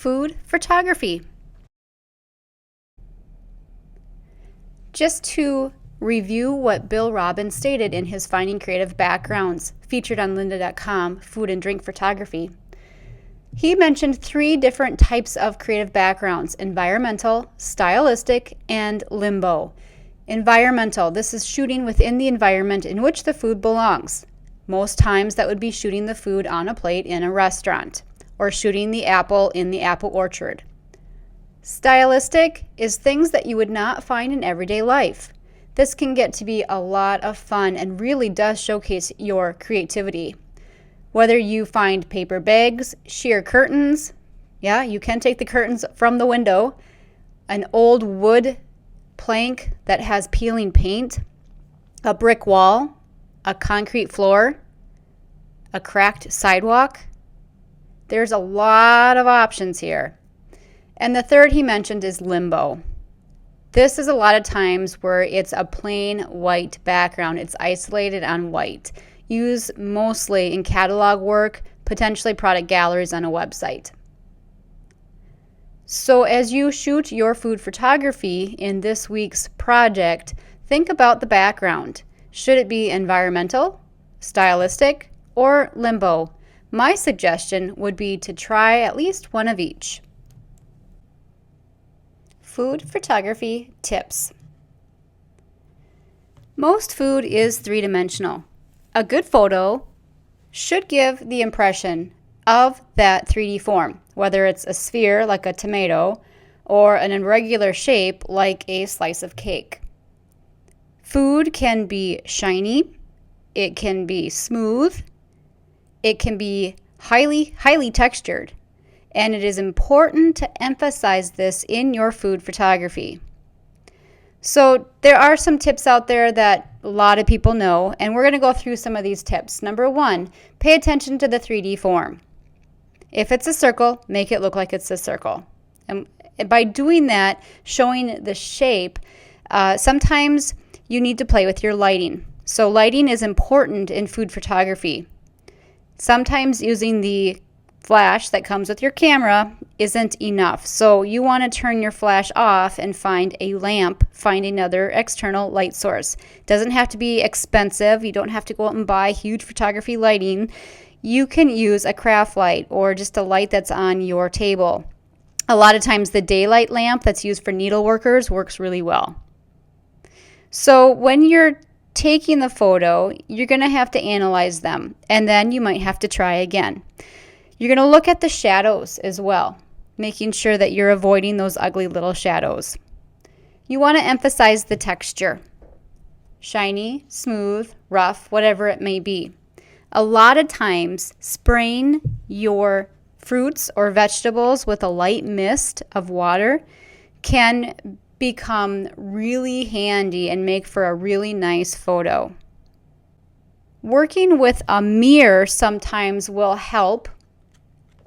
food photography. Just to review what Bill Robbins stated in his Finding Creative Backgrounds, featured on lynda.com, Food and Drink Photography. He mentioned 3 different types of creative backgrounds: environmental, stylistic, and limbo. Environmental, this is shooting within the environment in which the food belongs. Most times that would be shooting the food on a plate in a restaurant, or shooting the apple in the apple orchard. Stylistic is things that you would not find in everyday life. This can get to be a lot of fun and really does showcase your creativity. Whether you find paper bags, sheer curtains, yeah, you can take the curtains from the window, an old wood plank that has peeling paint, a brick wall, a concrete floor, a cracked sidewalk. There's a lot of options here. And the third he mentioned is limbo. This is a lot of times where it's a plain white background. It's isolated on white. Used mostly in catalog work, potentially product galleries on a website. So as you shoot your food photography in this week's project, think about the background. Should it be environmental, stylistic, or limbo? My suggestion would be to try at least one of each. Food photography tips. Most food is 3-dimensional. A good photo should give the impression of that 3D form, whether it's a sphere like a tomato or an irregular shape like a slice of cake. Food can be shiny, it can be smooth, it can be highly textured, and it is important to emphasize this in your food photography. So there are some tips out there that a lot of people know, and we're going to go through some of these tips. Number 1, pay attention to the 3D form. If it's a circle, make it look like it's a circle. And by doing that, showing the shape, sometimes you need to play with your lighting. So lighting is important in food photography. Sometimes using the flash that comes with your camera isn't enough. So you want to turn your flash off and find a lamp, find another external light source. It doesn't have to be expensive. You don't have to go out and buy huge photography lighting. You can use a craft light or just a light that's on your table. A lot of times the daylight lamp that's used for needle workers works really well. So when you're taking the photo, you're going to have to analyze them, and then you might have to try again. You're going to look at the shadows as well, making sure that you're avoiding those ugly little shadows. You want to emphasize the texture. Shiny, smooth, rough, whatever it may be. A lot of times, spraying your fruits or vegetables with a light mist of water can become really handy and make for a really nice photo. Working with a mirror sometimes will help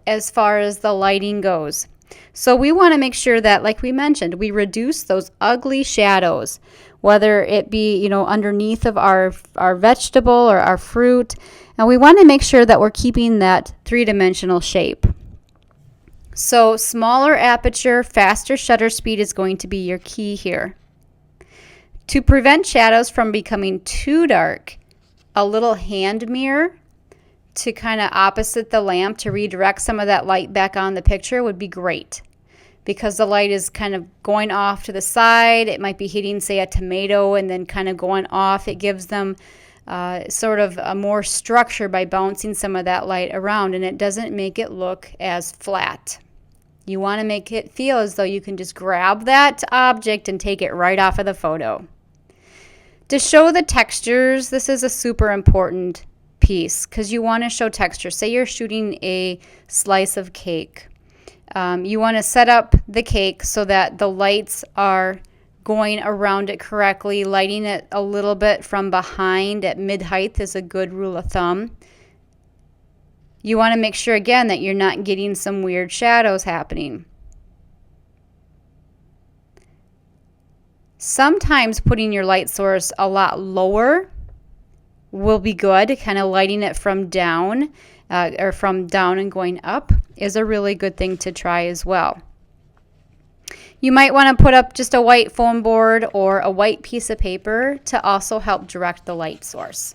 as far as the lighting goes. So we want to make sure that, like we mentioned, we reduce those ugly shadows, whether it be, underneath of our vegetable or our fruit. And we want to make sure that we're keeping that 3-dimensional shape. So smaller aperture, faster shutter speed is going to be your key here. To prevent shadows from becoming too dark, a little hand mirror to kind of opposite the lamp to redirect some of that light back on the picture would be great, because the light is kind of going off to the side. It might be hitting, say, a tomato and then kind of going off. It gives them sort of a more structure by bouncing some of that light around, and it doesn't make it look as flat. You want to make it feel as though you can just grab that object and take it right off of the photo. To show the textures, this is a super important piece because you want to show texture. Say you're shooting a slice of cake. You want to set up the cake so that the lights are going around it correctly. Lighting it a little bit from behind at mid-height is a good rule of thumb. You want to make sure, again, that you're not getting some weird shadows happening. Sometimes putting your light source a lot lower will be good, kind of lighting it from down or from down and going up. is a really good thing to try as well. You might want to put up just a white foam board or a white piece of paper to also help direct the light source.